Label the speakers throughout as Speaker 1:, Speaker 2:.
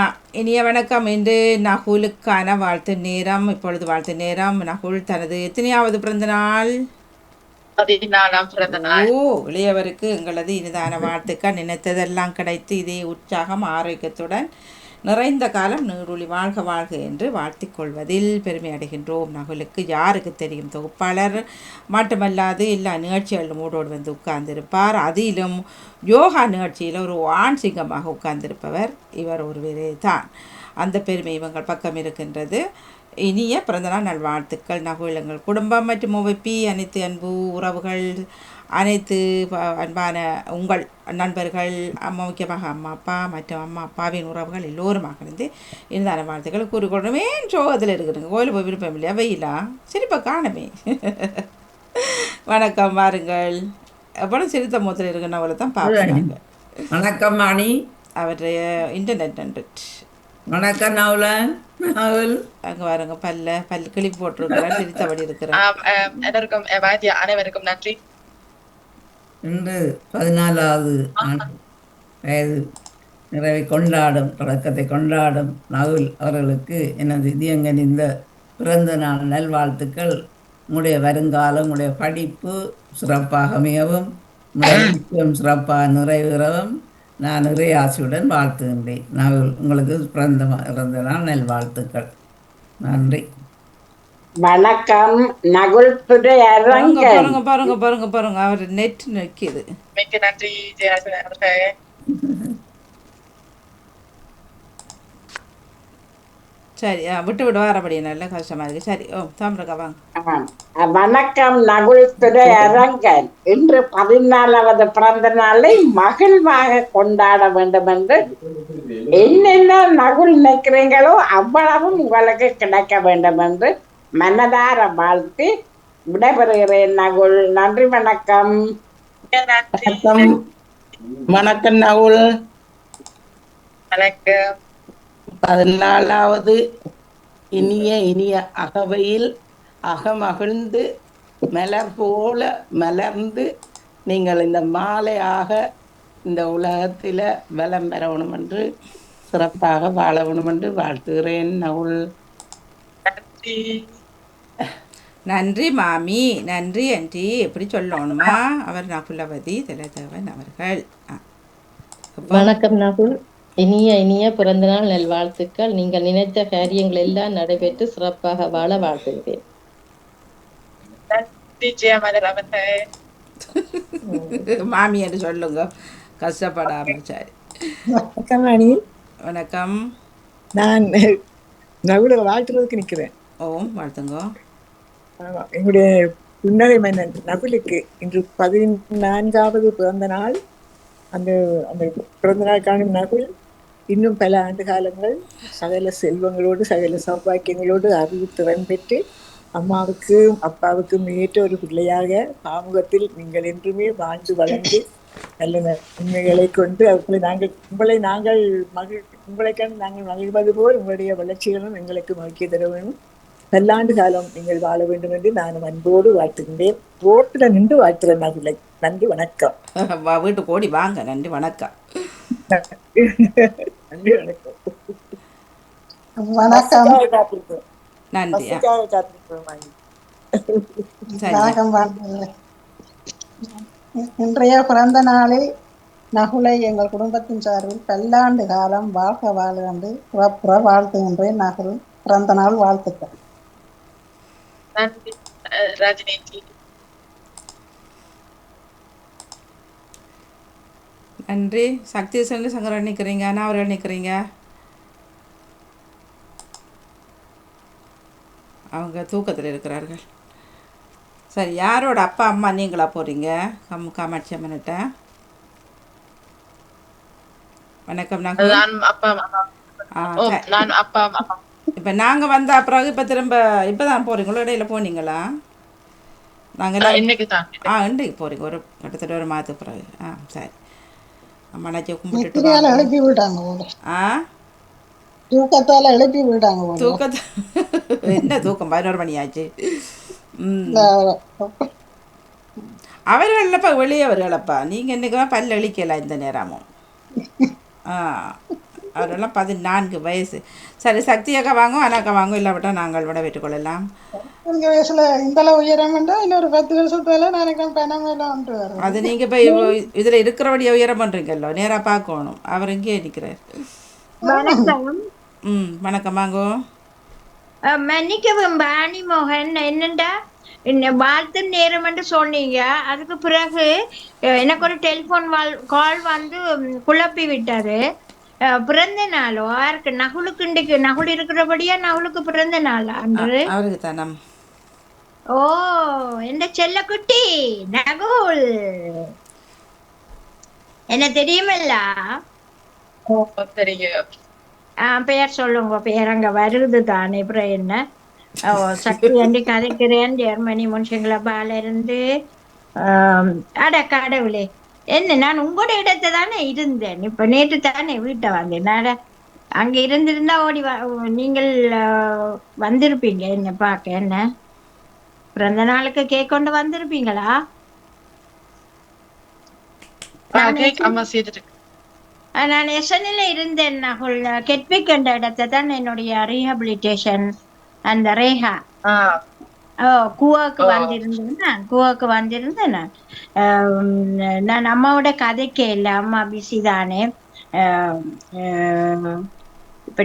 Speaker 1: ஆ இனிய வணக்கம். இன்று நகுலுக்கான வாழ்த்து நேரம். இப்பொழுது வாழ்த்து நேரம். நகுல் தனது எத்தனையாவது பிறந்த நாள்?
Speaker 2: 14ஆம் பிறந்த
Speaker 1: ஓ!
Speaker 2: நாள்.
Speaker 1: இளையவருக்கு எங்களது இனிதான வாழ்த்துக்கள். நினைத்ததெல்லாம் கிடைத்து இதே உற்சாகம் ஆரோக்கியத்துடன் நிறைந்த காலம் நீடூழி வாழ்க வாழ்க என்று வாழ்த்திக் கொள்வதில் பெருமை அடைகின்றோம். நகுலுக்கு யாருக்கு தெரியும், தொகுப்பாளர் மட்டுமல்லாது எல்லா நிகழ்ச்சிகளிலும் ஊடோடு வந்து உட்கார்ந்திருப்பார். அதிலும் யோகா நிகழ்ச்சியில் ஒரு ஆண் சிங்கமாக உட்கார்ந்திருப்பவர் இவர் ஒருவரே தான். அந்த பெருமை இவங்கள் பக்கம் இருக்கின்றது. இனிய பிறந்தநாள் நல்வாழ்த்துக்கள் நகுல். எங்கள் குடும்பம் மற்றும் OYP அனைத்து அன்பு உறவுகள், அனைத்து அன்பான உங்கள் நண்பர்கள், முக்கியமாக அம்மா அப்பா மற்றும் அம்மா அப்பாவின் உறவுகள் எல்லோருமாக இருந்து இனிதான வாழ்த்துக்கள் கூறிக்கொள்கிறோம். ஏன் சோகத்தில் இருக்கிறேங்க? கோயிலுக்கு போய் விருப்பம் இல்லையா? வெயிலா? சிரிப்பா காணுமே. வணக்கம், வாருங்கள். எப்பறம் சிரித்த முகத்தில் இருக்கிறவங்கள தான் பார்ப்போம்.
Speaker 3: வணக்கம் மாணி.
Speaker 1: அவருடைய இன்டர்நெட் நண்டுட்.
Speaker 3: வணக்கம் நவுலன். நவுல்
Speaker 1: அங்கே பாருங்க, பல்லு கிளிப் போட்டிருக்கிறார், சிரித்தபடி இருக்கிறார்.
Speaker 2: எல்லோருக்கும் வைத்திய அனைவருக்கும் நன்றி.
Speaker 3: இன்று 14வது வயது நிறைவை கொண்டாடும், தொடக்கத்தை கொண்டாடும் நவுல் அவர்களுக்கு எனது இதயங்கனிந்த பிறந்த நாள் நல்வாழ்த்துக்கள். உங்களுடைய வருங்காலம், உங்களுடைய படிப்பு சிறப்பாக அமையவும், உங்களுடைய சிறப்பாக நிறைவேறவும் நான் நிறைய ஆசையுடன் வாழ்த்துகின்றேன். நவுல், உங்களுக்கு பிறந்த நாள் நல்வாழ்த்துக்கள். நன்றி.
Speaker 4: வணக்கம். நகுல்புரை
Speaker 1: பாருங்க
Speaker 4: அரங்கன்.
Speaker 1: பாருங்க பாருங்க பாருங்க பாருங்க, அவர் நெட் நிற்கிது.
Speaker 2: மிக்க நன்றி ஜெயராஜன் அவர்களே.
Speaker 1: சரி, விட்டு விட வரபடி நல்ல கஷ்டமா இருக்கு. சரி, தாமிரக்கா வாங்க.
Speaker 4: வணக்கம் நகுல்துறை அரங்கன். இன்று 14வது பிறந்த நாளை மகிழ்வாக கொண்டாட வேண்டும் என்று என்னென்ன நகுல் நினைக்கிறீங்களோ அவ்வளவும் உங்களுக்கு கிடைக்க வேண்டும் என்று மனதார வாழ்த்தி விடைபெறுகிறேன் நகுல். நன்றி, வணக்கம்.
Speaker 5: வணக்கம் நகுல்.
Speaker 2: வணக்கம்.
Speaker 5: 14வது இனிய அகவையில் அகமகிழ்ந்து மலர் போல மலர்ந்து நீங்கள் இந்த மாலையாக இந்த உலகத்தில் வலம் பெறணும் என்று, சிறப்பாக வாழணும் என்று வாழ்த்துகிறேன் நகுல்.
Speaker 2: நன்றி.
Speaker 1: நன்றி மாமி, நன்றி அன்றி. எப்படி சொல்லணுமா? அவர் நகுலவதி திலதேவன் அவர்கள்.
Speaker 6: வணக்கம் நகுல். இனிய பிறந்தநாள் நல்வாழ்த்துக்கள். நீங்கள் நினைத்த காரியங்கள் எல்லாம் நடைபெற்று சிறப்பாக வாழ வாழ்த்துகிறேன்.
Speaker 2: நன்றி ஜெயமலர் அவர்களே.
Speaker 1: மாமி என்று சொல்லுங்க, கஷ்டப்படாம. சரி,
Speaker 7: வணக்கம் ராணி.
Speaker 1: வணக்கம்.
Speaker 7: நான் நகுல வாழ்த்துறதுக்கு நிற்கிறேன்.
Speaker 1: வாழ்த்துங்க.
Speaker 7: எங்களுடைய புன்னகை மன்னன் நகுலுக்கு இன்று 14வது பிறந்த நாள். அந்த அந்த பிறந்த நாள் காணும் நகுல் இன்னும் பல ஆண்டு காலங்கள் சகல செல்வங்களோடு சகல சௌபாக்கியங்களோடு அறிவு திறன் பெற்று அம்மாவுக்கும் அப்பாவுக்கும் ஏற்ற ஒரு பிள்ளையாக பாமுகத்தில் நீங்கள் என்றுமே வாழ்ந்து வளர்ந்து நல்ல நன்மைகளை கொண்டு உங்களை நாங்கள் மகிழ்வது போல் உங்களுடைய வளர்ச்சிகளும் எங்களுக்கு மகிழ்ச்சி தர வேண்டும். பல்லாண்டு காலம் நீங்கள் வாழ வேண்டும் என்று நான் அன்போடு வாழ்த்துகின்றேன். ரோட்டில் நின்று வாழ்த்துறேன் நகுலை. நன்றி, வணக்கம்.
Speaker 1: வீட்டுக்கு ஓடி வாங்க. நன்றி, வணக்கம்.
Speaker 7: நன்றி, வணக்கம்.
Speaker 8: வணக்கம்.
Speaker 1: நன்றி.
Speaker 8: இன்றைய பிறந்த நாளில் நகுலை எங்கள் குடும்பத்தின் சார்பில் பல்லாண்டு காலம் வாழ்க வாழ என்று புறப்புற வாழ்த்துகின்றேன். நகுல், பிறந்த நாள் வாழ்த்துக்கள்.
Speaker 2: நன்றி ராஜினி.
Speaker 1: நன்றி. சக்தி சங்கரன் நிற்கிறீங்க, அண்ணா அவர்கள் நிற்கிறீங்க. அவங்க தூக்கத்தில் இருக்கிறார்கள். சரி, யாரோட அப்பா அம்மா நீங்களா போகிறீங்க? காமாட்சி அம்மன்கிட்ட. வணக்கம். இப்போ நாங்கள் வந்த அப்புறம் இப்போ திரும்ப இப்போ தான் போகிறீங்களோ? இடையில போனீங்களா? நாங்கள்
Speaker 2: இன்னைக்கு
Speaker 1: இன்றைக்கு போகிறீங்க, ஒரு கிட்டத்தட்ட ஒரு மாதத்துக்கு பிறகு. சரி. அம்மாச்சி கும்பிட்டுட்டு
Speaker 8: எழுப்பி விட்டாங்க. தூக்கத்தால் எழுப்பி விட்டாங்க.
Speaker 1: என்ன தூக்கம்? 11 மணி ஆச்சு. அவர்களப்பா வெளியவர்களப்பா. நீங்கள் என்னைக்கு பல்ல அழிக்கலாம் இந்த நேரமும். அவரெல்லாம் 14 வயசு. சரி, சக்தியாக்கா வாங்க, அனாக்கா வாங்க, இல்லாவிட்டா நாங்கள் விட பெற்றுக்கொள்ளலாம்.
Speaker 8: இந்த வயசுல இந்த அளவு உயரம்ண்டா இன்னொரு 10 வருஷத்துல நினைக்கிறேன் பணமெல்லாம் ஒன்று வரும்.
Speaker 1: அது நீங்கள் இப்போ இதில் இருக்கிறபடியே உயரம் பண்ணுறீங்கல்லோ, நேராக பார்க்கணும். அவர் இங்கே நிற்கிறார்.
Speaker 9: வணக்கம்.
Speaker 1: வணக்கம் வாங்கோ.
Speaker 9: மன்னிக்கவும் பாணி மோகன், என்னண்டா வாழ்த்து நேரம் என்று சொன்னீங்க. அதுக்கு பிறகு எனக்கு ஒரு டெலிபோன் கால் வந்து குழப்பி விட்டது. பிறந்த நாளோ யாருக்கு? நகுலுக்கு. இன்றைக்கு நகுல் இருக்கிறபடியா நகுலுக்கு பிறந்த நாள் அன்று.
Speaker 1: அவருக்கு தானம்.
Speaker 9: ஓ, எந்த செல்ல குட்டி நகுல் என்ன தெரியுமல்ல?
Speaker 2: தெரியும்.
Speaker 9: பெயர் சொல்லுங்க. பெயர் அங்க வருது தானே. அப்புறம் என்ன? சக்தி அண்டி கதைக்கிறேன், ஜெர்மனி முன்சிங்களபால இருந்து. அட கடவுளே, என்ன நான் உங்களோட இடத்தை தானே இருந்தேன். இப்ப நேற்று தானே வீட்டை வந்தேன். அங்க இருந்திருந்தா ஓடி நீங்கள் வந்திருப்பீங்க என்ன பார்க்க. என்ன பிறந்த நாளுக்கு கேக் கொண்டு வந்திருப்பீங்களா? நான் எஸ்என்ல இருந்தேன். நகுல் கெட்விக் என்ற இடத்தை தான் என்னுடைய ரீஹபிலிட்டேஷன் அந்த ரேகா கூவாக்கு வந்திருந்தேன். நான் அம்மாவோட கதைக்கே இல்லை, அம்மா பிஸி தானே. இப்ப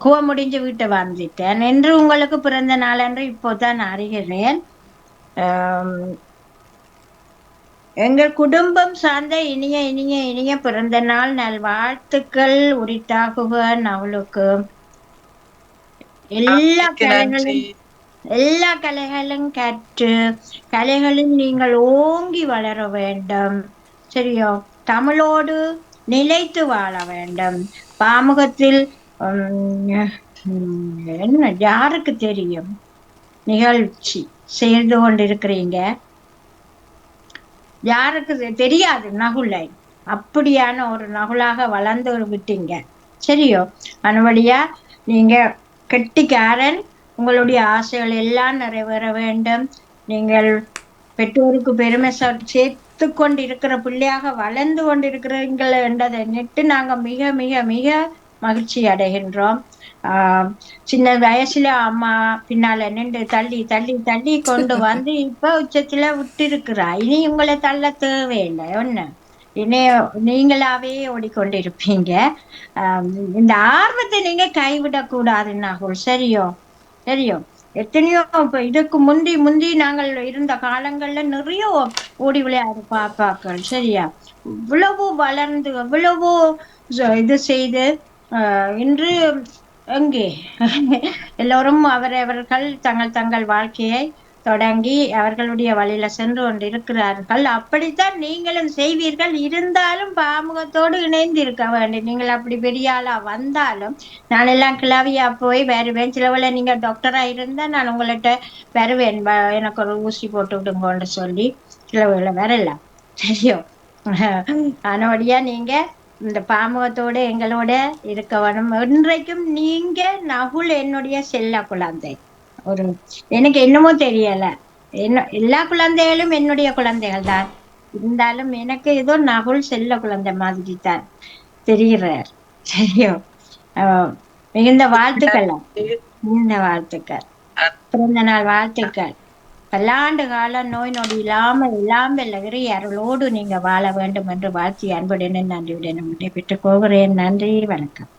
Speaker 9: கூவ முடிஞ்சு வீட்டை வந்துட்டேன். என்று உங்களுக்கு பிறந்த நாள் என்று இப்போதான் அறிகிறேன். எங்கள் குடும்பம் சார்ந்த இனிய இனிய இனிய பிறந்த நாள் நல்வாழ்த்துக்கள் உரித்தாகுக. அவளுக்கு எல்லா கலைகளும் கற்று கலைகளில் நீங்கள் ஓங்கி வளர வேண்டும். சரியோ? தமிழோடு நிலைத்து வாழ வேண்டும். பாமுகத்தில் என்ன யாருக்கு தெரியும் நிகழ்ச்சி செய்து கொண்டிருக்கிறீங்க? யாருக்கு தெரியாது நகுலை? அப்படியான ஒரு நகுலாக வளர்ந்து விட்டீங்க. சரியோ? அனுவழியா நீங்க கெட்டிக்காரன். உங்களுடைய ஆசைகள் எல்லாம் நிறைவேற வேண்டும். நீங்கள் பெற்றோருக்கு பெருமை சேர்த்து கொண்டு இருக்கிற பிள்ளையாக வளர்ந்து கொண்டிருக்கிறீர்கள் என்றதை நிட்டு நாங்க மிக மிக மிக மகிழ்ச்சி அடைகின்றோம். சின்ன வயசுல அம்மா பின்னால நின்று தள்ளி தள்ளி தள்ளி கொண்டு வந்து இப்ப உச்சத்துல விட்டு இருக்கிறா. இனி உங்களை தள்ள தேவையில்லை. ஒண்ணு இனி நீங்களாவே ஓடிக்கொண்டிருப்பீங்க. இந்த ஆர்வத்தை நீங்க கைவிடக்கூடாது நகுல். சரியோ? சரியோ? எத்தனையோ இப்ப இதுக்கு முந்தி நாங்கள் இருந்த காலங்கள்ல நிறைய ஓடி விளையாடு பாப்பாக்கள். சரியா? இவ்வளவு வளர்ந்து எவ்வளவோ இது செய்து இன்று எங்கே எல்லோரும் அவரவர்கள் தங்கள் வாழ்க்கையை தொடங்கி அவர்களுடைய வழியில சென்று கொண்டிருக்கிறார்கள். அப்படித்தான் நீங்களும் செய்வீர்கள். இருந்தாலும் பாமுகத்தோடு இணைந்து இருக்க வேண்டும். நீங்கள் அப்படி பெரிய ஆளா வந்தாலும் நான் எல்லாம் கிளவியா போய் வருவேன். சிலவுல நீங்க டாக்டரா இருந்தா நான் உங்கள்கிட்ட வருவேன், எனக்கு ஒரு ஊசி போட்டு விடுங்கன்னு சொல்லி சிலவுல வரலாம். சரியோ? அதனோடையா நீங்க இந்த பாமுகத்தோட எங்களோட இருக்க வேணும். இன்றைக்கும் நீங்க நகுல் என்னுடைய செல்ல குழந்தை. ஒரு எனக்கு என்னமோ தெரியல, எல்லா குழந்தைகளும் என்னுடைய குழந்தைகள் தான். இருந்தாலும் எனக்கு ஏதோ நகுல் செல்ல குழந்தை மாதிரி தான் தெரிகிறார். சரியோ? மிகுந்த வாழ்த்துக்கள். மிகுந்த வாழ்த்துக்கள். பிறந்த நாள் வாழ்த்துக்கள். பல்லாண்டு காலம் நோய் நொடி இல்லாமல் அருளோடு நீங்க வாழ வேண்டும் என்று வாழ்த்தி அன்புடன் நன்றியுடன் விடைபெற்றுக் போகிறேன். நன்றி, வணக்கம்.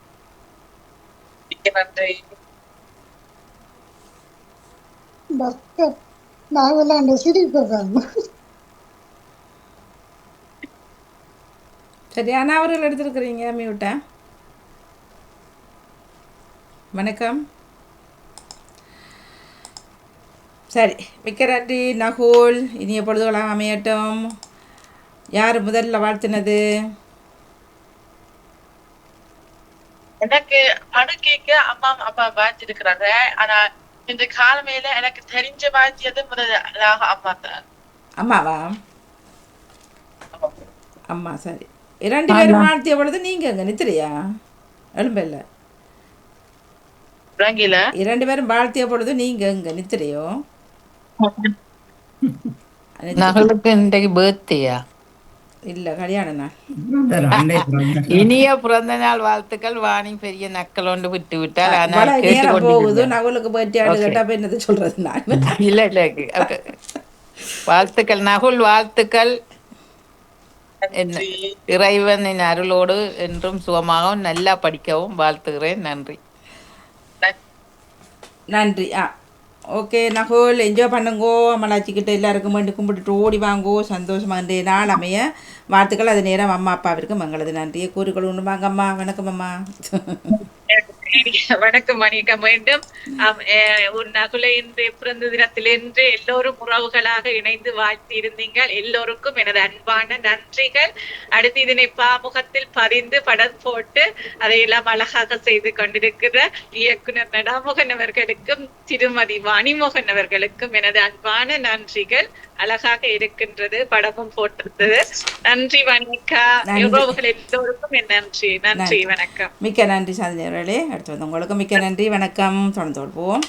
Speaker 1: சரி, ஆனா அவர்கள் எடுத்திருக்கிறீங்க மியூட்ட. வணக்கம். சரி, மிக்க நன்றி நகுல். இனிய பொழுதுகளாக அமையட்டும். யார் முதல்ல வாழ்த்தினது?
Speaker 2: எனக்கு அணுக்கேக்க அம்மா அப்பா வாழ்த்திருக்கிறாங்க. ஆனா இந்த காலமையில எனக்கு தெரிஞ்ச வாழ்த்தியது முதலாக அம்மா தான்.
Speaker 1: அம்மாவா? அம்மா. சரி, 2 பேரும் வாழ்த்திய பொழுது நீங்க அங்க நித்திரையா? எழும்பல்ல. 2 பேரும் வாழ்த்திய பொழுது நீங்க அங்க நித்திரையோ?
Speaker 10: நகலுக்கு இன்றைக்கு பர்த்டேயா?
Speaker 1: இல்லை கல்யாண நாள்.
Speaker 3: பிறந்த அண்டை பிறந்த நாள்.
Speaker 5: இனிய பிறந்த நாள் வாழ்த்துக்கள். வாணி பெரிய நக்கல் ஒன்று விட்டு விட்டால், ஆனால்
Speaker 1: இவ்வளவு நேரம் போகுது,
Speaker 5: கேட்டுக்கொண்டிருந்தேன்.
Speaker 1: நகுலுக்கு பேட்டியாடு
Speaker 5: Okay.
Speaker 1: கேட்டா போய் என்னது சொல்றது நான்.
Speaker 5: இல்ல இல்ல okay. வாழ்த்துக்கள் நகுல், வாழ்த்துக்கள். என்ன
Speaker 2: நன்றி.
Speaker 5: இறைவனின் அருளோடு என்றும் சுகமாகவும் நல்லா படிக்கவும் வாழ்த்துகிறேன். நன்றி.
Speaker 1: நன்றி. ஓகே நகுல், என்ஜாய் பண்ணுங்கோ. அம்மளாச்சிக்கிட்ட எல்லாருக்கும் வேண்டி கும்பிட்டுட்டு ஓடி வாங்கோ. சந்தோஷமாக இன்றைய நாள் அமைய வாழ்த்துக்கள். அது நேரம் அம்மா அப்பாவிற்கு மங்களது நன்றியை கூறிக்கொள்ள உண்டு. வாங்க அம்மா. வணக்கம் அம்மா.
Speaker 10: வணக்கம் மணிக்க மீண்டும் ஒரு நகுலை இன்றைய பிறந்த தினத்திலிருந்து எல்லோரும் உறவுகளாக இணைந்து வாழ்த்தி இருந்தீங்கள். எல்லோருக்கும் எனது அன்பான நன்றிகள். அடுத்து இதனை பாமுகத்தில் பதிந்து படம் போட்டு அதையெல்லாம் அழகாக செய்து கொண்டிருக்கிற இயக்குனர் நடாமோகன் அவர்களுக்கும் திருமதி வாணிமோகன் அவர்களுக்கும் எனது அன்பான நன்றிகள். அழகாக இருக்கின்றது, படமும் போட்டிருந்தது. நன்றி வணிகா. உறவுகள் எல்லோருக்கும் என் நன்றி. நன்றி, வணக்கம்.
Speaker 1: மிக்க நன்றி சாந்தினர்களே. அடுத்து வந்து உங்களுக்கு மிக்க நன்றி, வணக்கம். தொடர்ந்து கொள்வோம்.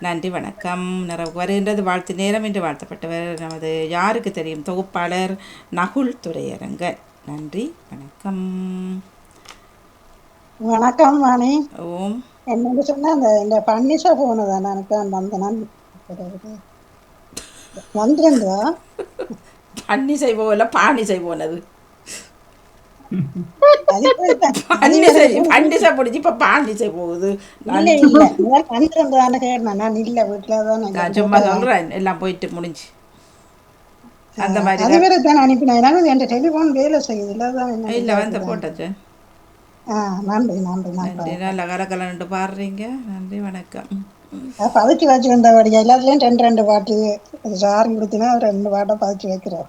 Speaker 1: நன்றி, வணக்கம். நிறைவு வருகின்றது வாழ்த்து நேரம். என்று வாழ்த்தப்பட்டவர் நமது யாருக்கு தெரியும் தொகுப்பாளர் நகுல் துரையரங்கன். நன்றி, வணக்கம்.
Speaker 8: வணக்கம் வாணி.
Speaker 1: ஓம்.
Speaker 8: என்னன்னு சொன்னா இந்த பன்னிசா போனதான் எனக்கு அந்த நான் வந்துருந்தா
Speaker 1: பன்னிசை போகல, பானிசை போனது. பன்னிசை பிடிச்சி இப்ப பாண்டிசை போகுது.
Speaker 8: வந்துருந்தான்னு கேட்டேன். நான் இல்ல வீட்டுலதான்
Speaker 1: நான் சும்மா சொல்றேன், எல்லாம் போயிட்டு முடிஞ்சு அந்த மாதிரி
Speaker 8: அது வேற தான் அனுப்பினேன். என் டெலிபோன் வேலை செய்யுது
Speaker 1: இல்ல வந்து போட்டாச்சு.
Speaker 8: நன்றி நன்றி
Speaker 1: நன்றி. நல்ல கலக்கலன்ட்டு பாடுறீங்க. நன்றி, வணக்கம்.
Speaker 8: பதிச்சு வச்சுக்கின்றபடியா எல்லாத்துலயும் ரெண்டு ரெண்டு பாட்டு சாரி கொடுத்தினா 2 பாட்டை பதிச்சு வைக்கிறோம்.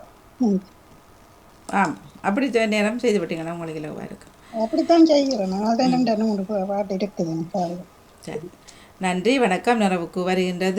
Speaker 1: அப்படி நேரம் செய்து விட்டீங்கன்னா உங்களுக்கு இலவா இருக்கு.
Speaker 8: அப்படித்தான் செய்கிறேன். அதான் 2 3 பாட்டு இருக்குது.
Speaker 1: சரி, நன்றி, வணக்கம். நிறைவுக்கு வருகின்றது.